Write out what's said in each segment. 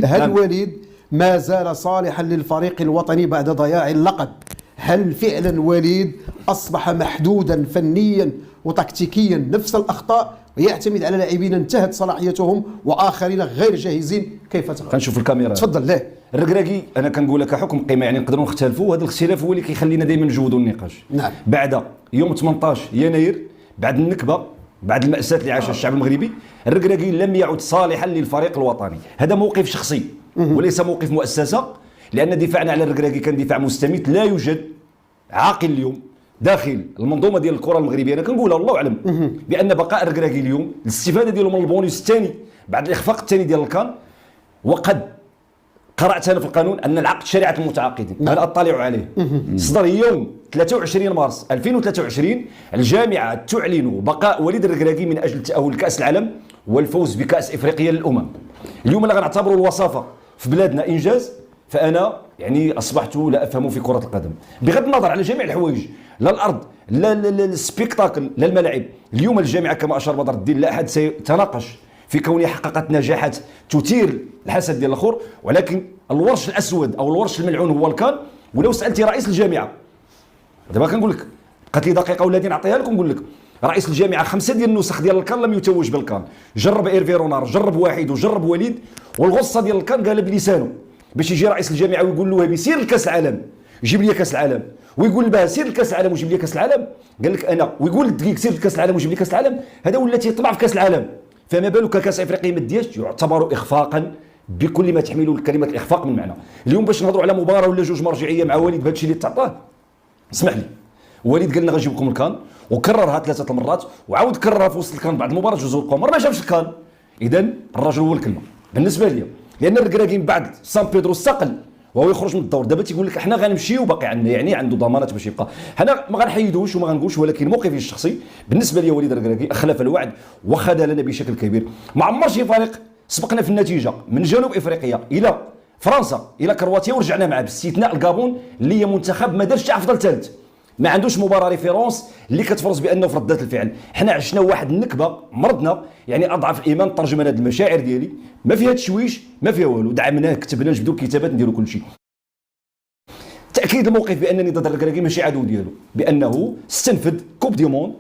هل وليد ما زال صالحا للفريق الوطني بعد ضياع اللقب؟ هل فعلا وليد أصبح محدودا فنيا وتكتيكيا نفس الأخطاء ويعتمد على لاعبين انتهت صلاحيتهم وآخرين غير جاهزين؟ كيف ترى؟ كنشوف الكاميرا. تفضل. لا الركراكي انا كنقول لك حكم قيمه، يعني نقدروا نختلفوا، وهذا الاختلاف هو اللي كيخلينا دائما نجودوا النقاش. نعم. بعد يوم 18 يناير، بعد النكبه، بعد المأساة اللي عاشها الشعب المغربي، الركراكي لم يعد صالحا للفريق الوطني. هذا موقف شخصي وليس موقف مؤسسه، لان دفاعنا على الركراكي كان دفاع مستميت. لا يوجد عاقل اليوم داخل المنظومه ديال الكره المغربيه، انا كنقولها الله اعلم، بان بقاء الركراكي اليوم الاستفاده ديالو من البونus الثاني بعد الاخفاق الثاني ديال الكان. وقد قرأت أنا في القانون أن العقد شريعة المتعاقدين، أنا أطلع عليه. صدر يوم 23 مارس 2023 الجامعة تعلن بقاء وليد الركراكي من أجل التأهل لكأس العالم والفوز بكأس إفريقيا للأمم. اليوم اللي غنعتبروا الوصافة في بلادنا إنجاز، فأنا يعني أصبحت لا أفهم في كرة القدم، بغض النظر على جميع الحوايج، لا الأرض لا السبيكتاكل لا الملاعب. اليوم الجامعة كما أشار بدر الدين لا أحد سيتناقش في كونها حققت نجاحات تثير الحسد ديال الاخر، ولكن الورش الاسود او الورش الملعون هو الكان. ولو سالتي رئيس الجامعه، دابا كنقول لك بقات لي دقيقه ولا نعطيها لكم، نقول لك رئيس الجامعه 5 ديال النسخ ديال الكان لم يتوج بالكان. جرب ايرفي رونار، جرب واحد وجرب وليد، والغصه ديال الكان قال بلسانه باش يجي رئيس الجامعه ويقول له هبي سير لكاس العالم جيب لي كاس العالم، ويقول له سير لكاس العالم وجيب لي كاس العالم. قال لك انا، ويقول الدقيق سير لكاس العالم وجيب لي كاس العالم. هذا ولا تيطمع في كاس العالم، فما بالك كاس افريقيا ما دياش، يعتبر اخفاقا بكل ما تحمله كلمه الاخفاق من معنى. اليوم باش نهضروا على مباراه ولا جوج مرجعيه مع وليد بهذا الشيء اللي تعطاه، اسمح لي، وليد قال لنا غنجيب لكم الكان وكررها 3 المرات وعاود كررها في وسط الكان بعد المباراه جوج القمر ما جابش الكان. اذا الرجل هو الكلمه بالنسبه لي، لان الركراكي من بعد سان بيدرو استقل وهو يخرج من الدور. دابا تيقول لك حنا غنمشيو باقي عندنا، يعني عنده ضمانات باش يبقى. حنا ما غنحيدوش وما غنقولش، ولكن موقفي الشخصي بالنسبه لي وليد الركراكي اخلف الوعد وخذلنا بشكل كبير. ما عمر شي فريق سبقنا في النتيجه من جنوب افريقيا الى فرنسا الى كرواتيا ورجعنا معاه، باستثناء الكابون اللي هي منتخب ما دارش افضل ثالث، ما عندوش مباراه ريفيرونس اللي كتفرز بانه في ردات الفعل. حنا عشنا واحد النكبه، مرضنا، يعني اضعف الايمان ترجم هذه المشاعر ديالي، ما فيها تشويش ما فيها والو، دعمناه كتبنا نجبدوا الكتابات نديروا كل شيء. تاكيد الموقف بانني ضد الركراكي ماشي عدو ديالو، بانه استنفد كوب دي موند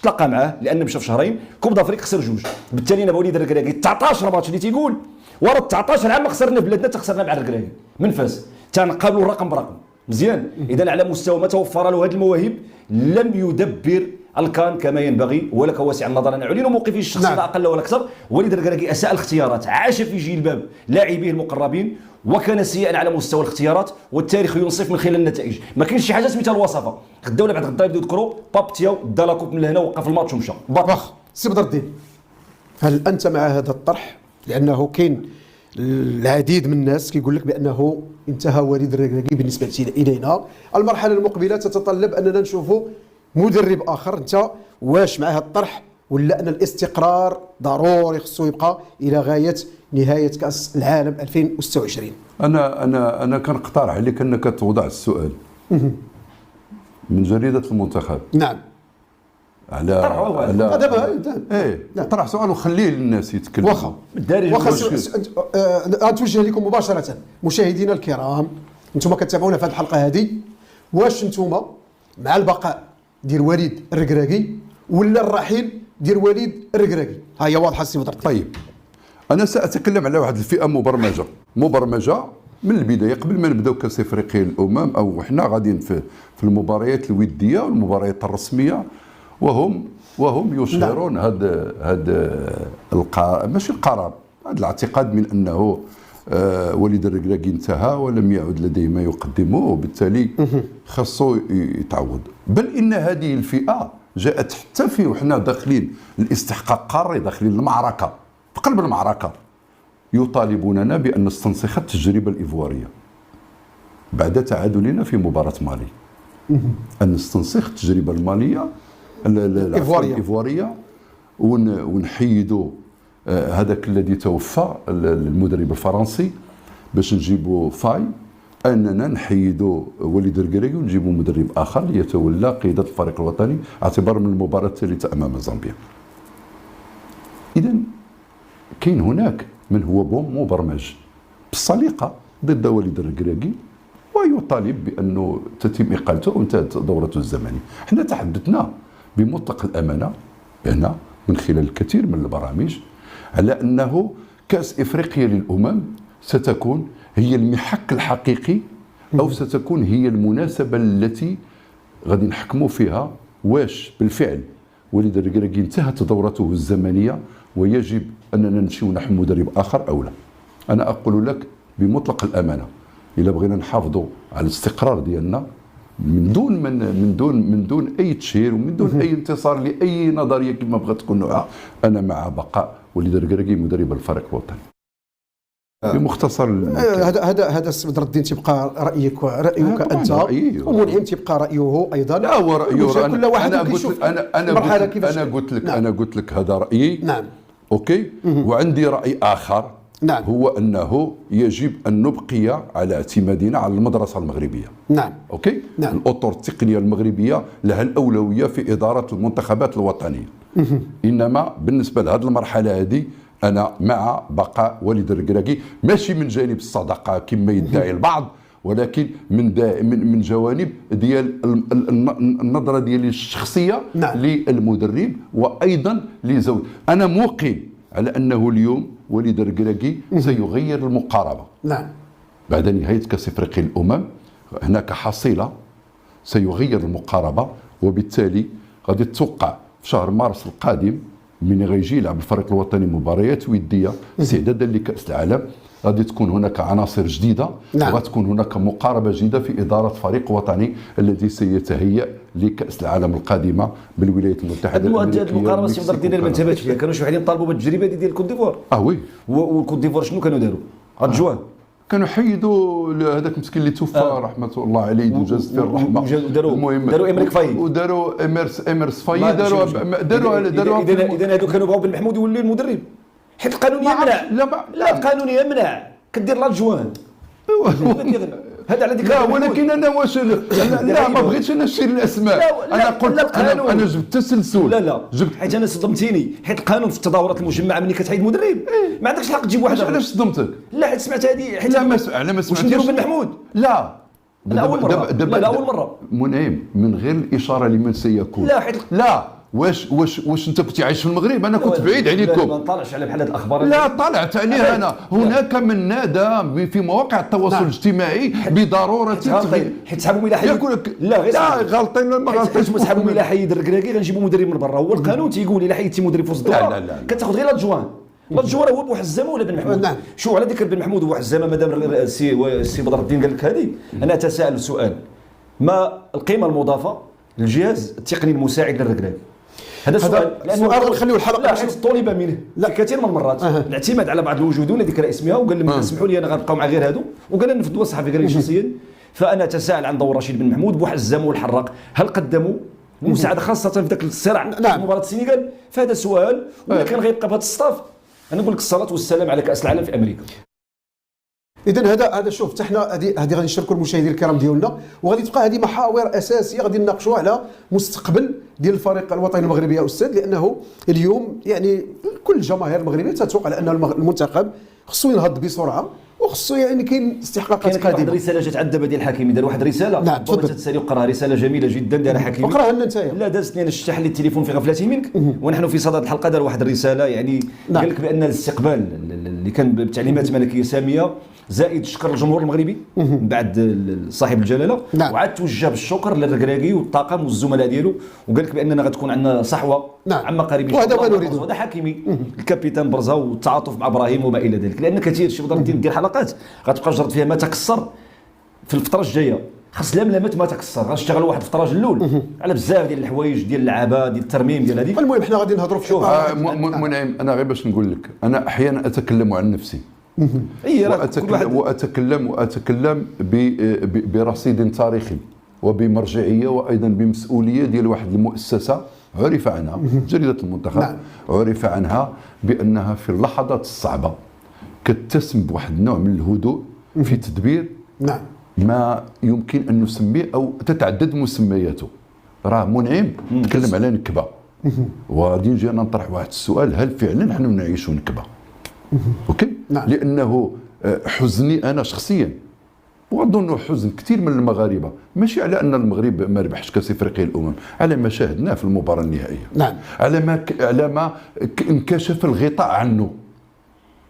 تلاقى معاه لان مشى في شهرين، كوب دافريك خسر جوج. بالتالي انا وليد الركراكي 19 ماتش اللي تيقول ورا 19 عام ما خسرنا في بلادنا، تخسرنا مع الركراكي من فاس، تنقابلوا الرقم برقم مزيان. اذا على مستوى ما توفر له هذه المواهب لم يدبر الكان كما ينبغي، ولك واسع النظر. انا اعلن موقفي الشخصي لا اقل ولا اكثر. وليد الركراكي اساء الاختيارات، عاش في جلباب لاعبيه المقربين وكان سيئا على مستوى الاختيارات، والتاريخ ينصف من خلال النتائج. ما كاينش شي حاجه سميتها الوصفه. غدا ولا بعد غدا يبداو يذكروا باب تياو دا لا كوب من لهنا وقف الماتش ومشى. واخ سي بدر الدين، هل انت مع هذا الطرح؟ لانه كاين العديد من الناس كيقول لك بانه انتهى وليد الركراكي بالنسبه الينا، المرحله المقبله تتطلب اننا نشوفوا مدرب اخر. انت واش مع هذا الطرح، ولا ان الاستقرار ضروري خصو يبقى الى غايه نهايه كاس العالم 2026؟ انا كنقترح عليك انك توضع السؤال من جريده المنتخب. نعم. على دابا طرح سؤال وخليه للناس يتكلموا. واخا غنتوجه لكم مباشره مشاهدينا الكرام، انتم كتابعونا في هذه الحلقه هذه، واش انتم مع البقاء ديال وليد الركراكي ولا الرحيل ديال وليد الركراكي؟ ها هي واضحه السي بدر. طيب انا ساتكلم على واحد الفئه مبرمجه من البدايه قبل ما نبداو كاس افريقيا للامم، او حنا غاديين في المباريات الوديه والمباريات الرسميه، وهم يشهرون ماشي القرار، هذا الاعتقاد من انه وليد الركراكي انتهى ولم يعد لديه ما يقدمه، وبالتالي خاصو يتعوض. بل ان هذه الفئه جاءت حتى في وحنا داخلين الاستحقاق قاري، داخلين المعركه، في قلب المعركه يطالبوننا بان نستنسخ التجربه الايفواريه بعد تعادلنا في مباراه مالي، ان نستنسخ التجربه الماليه الايفواريه ونحيدوا هذاك الذي توفى المدرب الفرنسي باش نجيبوا فاي، اننا نحيدوا وليد الركراكي ونجيبوا مدرب اخر ليتولى قياده الفريق الوطني اعتبارا من المباراه الثالثه امام زامبيا. اذا كاين هناك من هو مبرمج بالسليقه ضد وليد الركراكي ويطالب بانه تتم اقالته وانتهت دورته الزمنيه. احنا تحدثنا بمطلق الامانه بان من خلال الكثير من البرامج على انه كاس افريقيا للامم ستكون هي المحك الحقيقي او ستكون هي المناسبه التي غادي نحكموا فيها واش بالفعل وليد الركراكي انتهت دورته الزمنيه ويجب اننا نمشيو نحو مدرب اخر او لا. انا اقول لك بمطلق الامانه الا بغينا نحافظوا على الاستقرار ديالنا من دون اي تشهير ومن دون اي انتصار لاي نظريه كما بغات تكون نوعها، انا مع بقاء وليد الركراكي مدرب الفريق الوطني. بمختصر هذا السي بدر الدين تبقى رايك انت، ومنعم تبقى رايه ايضا. لا هو رايه. كل واحد كيشوف المرحله كيفاش. انا قلت لك هذا رايي. نعم. اوكي. وعندي راي اخر. نعم. هو انه يجب ان نبقي على اعتمادنا على المدرسه المغربيه. نعم. اوكي. نعم. الاطر التقنيه المغربيه لها الاولويه في اداره المنتخبات الوطنيه. انما بالنسبه لهذه المرحله هذه انا مع بقاء وليد الركراكي، ماشي من جانب الصدقه كما يدعي البعض، ولكن من جوانب ديال النظره ديالي الشخصيه. نعم. للمدرب وايضا لزوج. انا موقن على انه اليوم وليد الركراكي سيغير المقاربه. نعم. بعد نهايه كاس افريقيا الامم هناك حصيله سيغير المقاربه، وبالتالي غادي تتوقع في شهر مارس القادم من غيجي يلعب الفريق الوطني مباريات وديه استعدادا لكاس العالم. غادي تكون هناك عناصر جديده. نعم. وغتكون هناك مقاربه جديده في اداره فريق وطني الذي سيتهيأ لكاس العالم القادمه بالولايات المتحده الامريكيه. هذه المقاربه سي بدر الدين ما انتبهتش فيها، كانوا شي وحدين طالبوا بالتجربه ديال الكوت ديفوار. وي. والكوت ديفوار شنو كانوا داروا؟ غاد جوان كانوا حيدوا هذاك المسكين اللي توفى رحمه الله عليه وجازت فيه الرحمه. داروا امريك فاي وداروا اميرس فاي. داروا اذا هذو كانوا بغاو بن محمود يولي المدرب، حيت القانون يمنع. لا القانون يمنع كدير لاجوان. هذا على ديك. لا ولكن انا واش لا ما بغيتش انا نشير الاسماء. انا قلت انا جبت تسلسل. لا جبت حيت انا صدمتيني، حيت القانون في التظاهرات المجمعه ملي كتحيد مدرب ما عندكش الحق تجيب واحد. علاش صدمتك؟ لا حيت سمعت هذه. حيت لا ما سمعتش. واش نديروا بن محمود؟ لا اول مره. لا اول مره منعم من غير الاشاره لمن سيكون. لا حيت لا واش انت كنت عايش في المغرب؟ انا كنت بعيد عليكم. ما نطلعش على بحال هذه الاخبار. لا طلعت عليها انا. هناك من نادى في مواقع التواصل الاجتماعي بضروره حيت سحبوا ملي حيد. لا غلطين. ما غلطينش. حيت سحبوا ملي حيد الركراكي غنجيبوا مدرب من برا. هو القانون تيقول الا حيدتي مدرب في وسط الدوره كتاخذ غير لاجوان. لاجوان هو بوحزامه ولا بن محمود. نعم. شو على ذكر بن محمود وحزامه مادام السي بدر الدين قال لك هذه، انا اتساءل سؤال: ما القيمه المضافه للجهاز التقني المساعد للركراكي؟ هذا سؤال. لانه خليو الحلقه. لا حيت طلب منه في كثير من المرات الاعتماد على بعض الوجوه دون ذكر اسمها، وقال لهم اسمحوا لي انا غنبقاو مع غير هادو، وقال لنا في الدواء الصحفي قال لي شخصيا. فانا اتساءل عن دور رشيد بن محمود بوحزامه والحراق، هل قدموا المساعده خاصه في ذاك الصراع في مباراه السنغال؟ فهذا سؤال. ولا كان غيبقى بهذا الصطاف؟ انا نقول لك الصلاه والسلام على كاس العالم في امريكا. اذا هذا شوف حتى حنا هذه غادي نشاركوا المشاهدين الكرام ديالنا، وغادي تبقى هذه محاور اساسيه غادي نناقشوا على مستقبل ديال الفريق الوطني المغربي يا استاذ، لانه اليوم يعني كل الجماهير المغربيه تتوقع على ان المنتخب خصو ينهض بسرعه، وخصو يعني كاين استحقاقات قادمه. كاين واحد الرساله جات عند الدبا ديال الحكيمي، دار واحد الرساله. نعم تفضل. تسالي وقراها، رساله جميله جدا دارها حكيمي. اقراها لنا انت. لا دازتني انا شتح لي التليفون في غفلتي منك ونحن في صدد الحلقه. دار واحد الرساله يعني قال لك بان الاستقبال اللي كان بتعليمات ملكيه ساميه زائد شكر الجمهور المغربي بعد صاحب الجلاله. نعم. وعاد توجه بالشكر للركراكي والطاقم والزملاء ديالو، وقال لك باننا غتكون عندنا صحوه. نعم. عما قريب وهذا ما نريده. هذا حكيمي الكابيتان برزا والتعاطف مع ابراهيم وما الى ذلك، لان كثير شي بدر دير حلقات غتبقى جرد فيها ما تكسر في الفتره الجايه. خاص لملمات ما تكسر. غنشتغلوا واحد الفتره جلول على بزاف ديال الحوايج ديال اللعابه ديال الترميم ديال هذيك. المهم حنا غادي نهضروا في منعم. انا غير باش نقول لك، انا احيانا اتكلم عن نفسي واتكلم برصيد تاريخي وبمرجعيه وايضا بمسؤوليه ديال واحد المؤسسه عرف عنها جريده المنتخب. نعم. عرف عنها بانها في اللحظات الصعبه كتسم بواحد النوع من الهدوء في تدبير. نعم. ما يمكن ان نسميه او تتعدد مسمياته. راه منعم تكلم على نكبه، وغادي نجي انا نطرح واحد السؤال: هل فعلا نحن نعيش نكبه؟ اوكي. نعم. لانه حزني انا شخصيا، واظن حزن كثير من المغاربه، ماشي على ان المغرب ما ربحش كاس افريقيا الامم، على ما شاهدناه في المباراه النهائيه، نعم، على ما انكشف الغطاء عنه،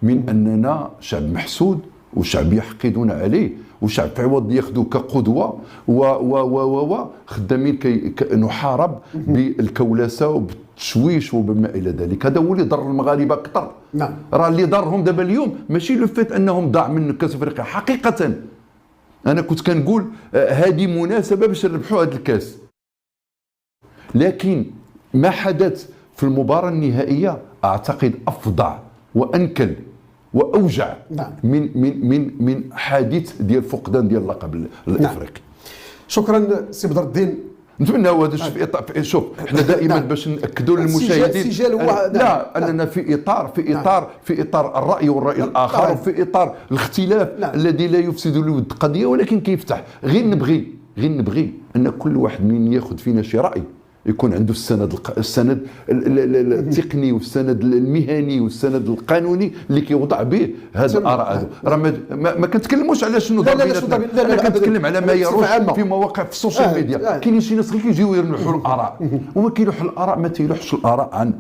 من اننا شعب محسود وشعب يحقدون عليه وشعب في عوض ياخذوه كقدوه و خدامين كي نحارب بالكولسه وبالتشويش وبما الى ذلك. هذا هو اللي ضر المغاربه اكثر. نعم، راه اللي ضرهم دابا اليوم ماشي لو فات انهم ضاع من كاس افريقيا، حقيقه انا كنت كنقول هذه مناسبه باش نربحوا هذا الكاس، لكن ما حدث في المباراه النهائيه اعتقد افظع وانكل واوجع نعم. من حادث ديال فقدان ديال اللقب الافريقي. شكرا سي بدر الدين. نتمنى هذا الشيء في اطار، شوف احنا دائما نعم. باش ناكدوا للمشاهدين السجال هو لا اننا في اطار الراي والراي الاخر، وفي اطار الاختلاف الذي لا يفسد الود قضيه ولكن كيفتح. غير نبغي ان كل واحد من ياخذ فينا شي راي يكون عنده السند التقني والسند المهني والسند القانوني اللي كيوضع به هذه الاراء هذو. راه ما كنتكلموش على شنو ضرب بيناتنا، انا كنتكلم على ما يروج في مواقع في السوشيال ميديا. كاينين شي ناس غير كيجيو يلوحوا الاراء، وما كيلوح الاراء، ما تيلوحش الاراء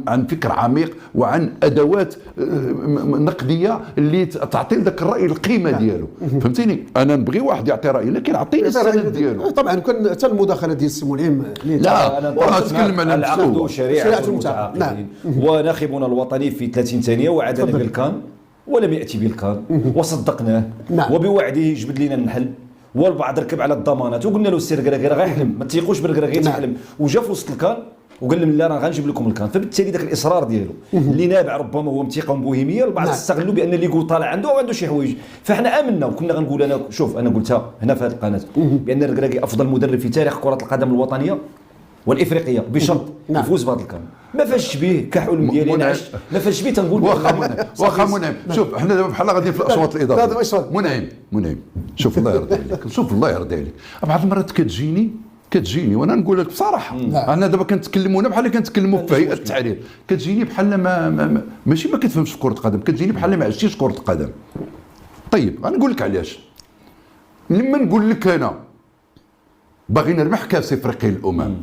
عن فكر عميق وعن ادوات نقديه اللي تعطي لذاك الراي القيمه ديالو. فهمتيني؟ انا نبغي واحد يعطي راي لكن عطيني السند ديالو. طبعا كان حتى المداخله ديال السي ملهم لا انا اتكلم على العقد شريعه المتعاقدين وناخبنا الوطني في 30 ثانيه وعدنا بالكان ولم ياتي بالكان وصدقناه وبوعده جبد لنا النحل، والبعض ركب على الضمانات وقلنا له السير كراكي راه غيحلم، ما تيقوش بالكراكي تيحلم، وجا في وسط الكان وقال لهم لا راه غنجيب لكم الكان. فبالتالي ذاك الاصرار ديالو اللي نابع ربما هو امتقاء وبوهيميه، البعض استغلوا بان اللي يقول طالع عنده وعنده شي حوايج. فاحنا امنا وكنا غنقول انا شوف انا قلتها هنا في هذه القناه بان الكراكي افضل مدرب في تاريخ كره القدم الوطنيه والافريقيه بشرط يفوز بهذا الكان. ما فاش شبيه كحول ديالي نعش، ما فاش شبيه تنقول واخا منعم. شوف احنا دابا بحال غاديين في الاصوات الاضافيه. منعم شوف الله يرضي عليك، شوف الله يرضي عليك، بعض المرات كتجيني وانا نقول لك بصراحه، انا دابا كنتكلموا هنا بحال كنتكلموا في هيئه التحرير، كتجيني بحال ماشي ما كتفهمش في كره القدم، كتجيني بحال ما عشتيش كره القدم. طيب غنقول لك علاش. لما نقول لك انا باغي نربح كاس افريقيا الامم،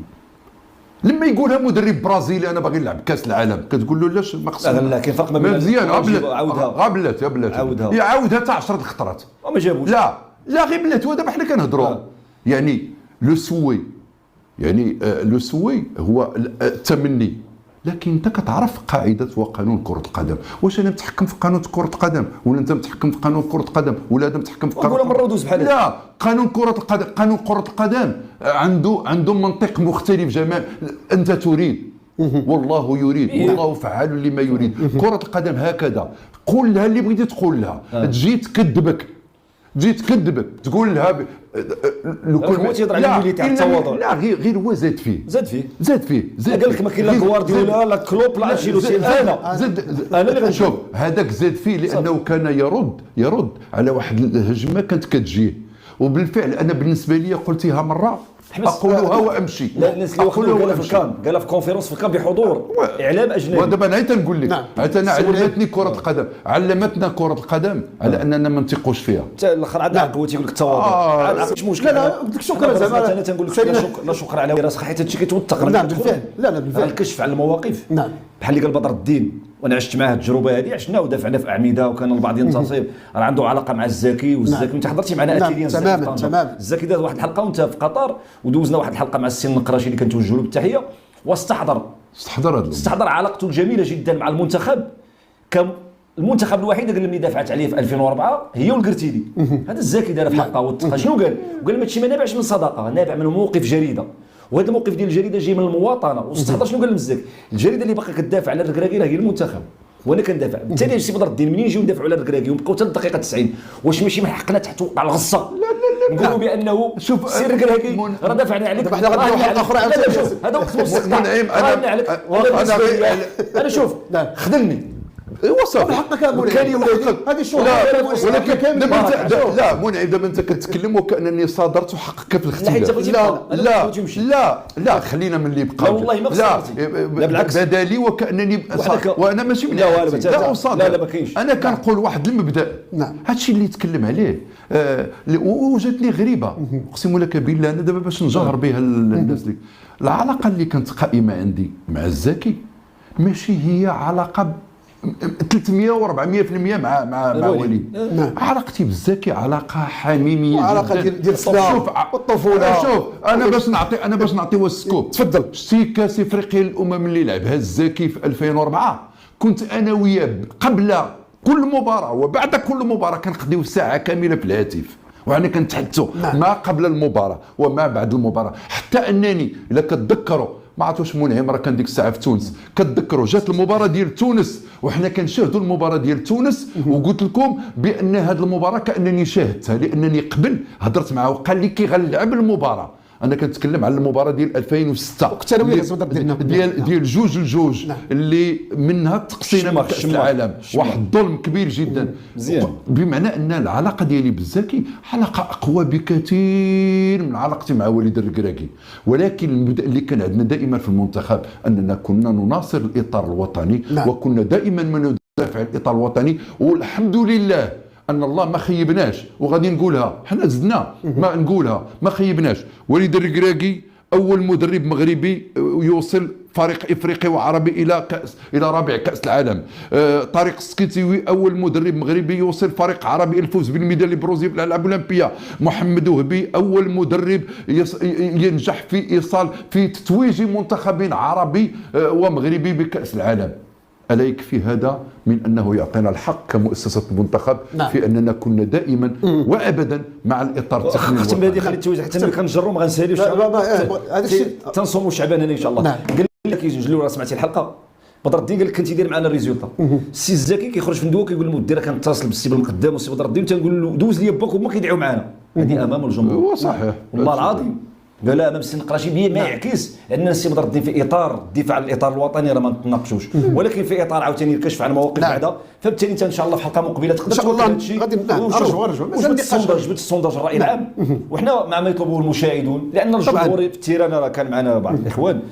لما يقولها مدرب برازيلي انا باغي نلعب كاس العالم، كتقول له علاش ما خصناش؟ لا كاين فرق ما بين مزيان عاودها يعاودها حتى 10 الخطرات وما جابوش. لا غير بلاتي، ودابا حنا كنهضروا يعني لو سوي هو التمني، لكن انت كتعرف قاعده وقانون كره القدم. واش انا متحكم في قانون كره القدم ولا انت متحكم في قانون كره القدم ولا هذا متحكم في قانون مره ودوز بحال لا قانون كره القدم عنده منطق مختلف جمال. انت تريد والله يريد والله فعال لما يريد. كره القدم هكذا، قول لها اللي بغيتي تقول لها. تجي تكذبك تقول لها لو كان تيهضر على الميليتير التواضع. لا غير هو زاد فيه قال لك ما كاين لا غوارديولا لا كلوب لا انشيلوتي. انا اللي غنشوف هذاك زاد فيه لانه كان يرد على واحد الهجمه كانت كتجيه، وبالفعل انا بالنسبه لي قلتها مره اقولها وامشي. لا الناس اللي قالها في الكان، قالها في كونفيرونس في الكان بحضور اعلام اجنبي. ودابا انا نقول لك انا علمتنا كره القدم على اننا ما نثقوش فيها. الاخر عاد قوه تيقول لك التواضع مش مشكل. لا شكرا زعما انا تنقول لك لا شكر على راسك حيت هادشي كيتوثق. نعم بالفعل. لا بالفعل الكشف على المواقف. نعم بحال اللي قال بدر الدين وانا عشت معاه التجربه هذه، عشنا ودافعنا في اعمده وكان البعض ينتصب راه عنده علاقه مع الزكي والزكي. انت حضرتي معنا اتيليان تماما. الزكي داز واحد الحلقه وانت في قطر ودوزنا واحد الحلقه مع السي النقراشي اللي كنتوجه له بالتحيه، واستحضر علاقته الجميله جدا مع المنتخب. كان المنتخب الوحيد اللي دافعت عليه في 2004 هي والقرتيلي. هذا الزكي دار في حلقه وثق. شنو قال؟ قال ما هادشي ما نابعش من صداقه، نابع من موقف جريده، وهذا الموقف ديال الجريده جاي من المواطنه. واستحضر شنو قال المزاك؟ الجريده اللي باقا كتدافع على الركراكي راه هي المنتخب وانا كندافع. بالتالي السي بدر الدين منين يجيو ندافعوا على الركراكي ونبقاو حتى الدقيقه 90 واش ماشي من حقنا تحت توقع الغصه؟ لا نقولوا بانه سير الركراكي راه دافعنا عليك. حنا غنديروا حلقه اخرى. هذا وقت مستقطع. انا شوف خذلني صافي الحق كامل كان ولكن هذه الشروط ولكن لا منعم دابا انت كتكلم وكانني صادرت حقك في الاختلاف. لا خلينا من اللي بقى. لا والله ما خسرتي. لا بالعكس. بدا لي وكانني وانا ماشي من لا ما كاينش. انا كنقول واحد المبدا. نعم. هادشي اللي تكلم عليه وجاتني غريبه اقسم لك بالله. انا دابا باش نجهر بها الناس دي العلاقه اللي كانت قائمه عندي مع الزكي ماشي هي علاقه 300 و400% مع وليد. علاقتي بالزكي علاقه حميميه جدا. علاقه ديال الصداقه والطفوله. شوف انا باش نعطي السكوب. تفضل. شتي كاس افريقيا للامم اللي لعبها الزكي في 2004 كنت انا وياه قبل كل مباراه وبعد كل مباراه كنقضيو ساعه كامله في الهاتف وأنا كنتحدثوا ما قبل المباراه وما بعد المباراه. حتى انني الا كتذكروا ما عرفت واش منعم راه كان ديك الساعه في تونس كتذكروا جات المباراه ديال تونس وحنا كنشاهدوا المباراه ديال تونس وقلت لكم بان هذه المباراه كانني شاهدتها لانني قبل هضرت معه وقال لي كي غنلعب المباراه. انا كنتكلم على المباراه ديال 2006 ديال 2-2 اللي منها تقصينا من كاس العالم. واحد الظلم كبير جدا مزيان. بمعنى ان العلاقه ديالي بالزكي علاقه اقوى بكثير من علاقتي مع وليد الركراكي. ولكن المبدا اللي كان عندنا دائما في المنتخب اننا كنا نناصر الاطار الوطني. وكنا دائما من ندافع عن الاطار الوطني والحمد لله ان الله ما خيبناش. وغادي نقولها حنا زدنا ما نقولها ما خيبناش. وليد الركراكي اول مدرب مغربي يوصل فريق افريقي وعربي الى رابع كاس العالم. طارق السكيتيوي اول مدرب مغربي يوصل فريق عربي الفوز بالميداليه البرونزيه في الالعاب الاولمبيه. محمد وهبي اول مدرب ينجح في تتويج منتخب عربي ومغربي بكاس العالم. ألا يكفي هذا من أنه يعطينا الحق كمؤسسة المنتخب في أننا كنا دائما وأبدا مع الإطار التقني. ختم بهذه خلي التوجيه حتى ملي كنجروا ما غنساليوش. هذا الشيء تنصوموا شعبان هنا إن شاء الله. قال لك يجلو راه سمعتي الحلقة بدر الدين قال لك كنتي دير معنا الريزولتا. السي الزكي كيخرج في ندوه كيقول للمدير كنتصل بالسي بالمقدام والسي بدر الدين تنقول له دوز لي باك وهما كيدعيو معنا. هذه أمام الجمهور. صحيح والله العظيم. قال لا امام السي النقراشي ما يعكس ان السي بدر الدين في اطار الدفاع عن الاطار الوطني راه ما نتناقشوش ولكن في اطار عاوتاني الكشف عن مواقف بعدا. فبالتالي انت ان شاء الله في حلقه مقبله تقدر تقول هذا الشيء. غادي نرجعوا جبت السونداج الراي العام وحنا مع ما يطلبه المشاهدون لان الجمهور في التيران راه كان معنا بعض الاخوان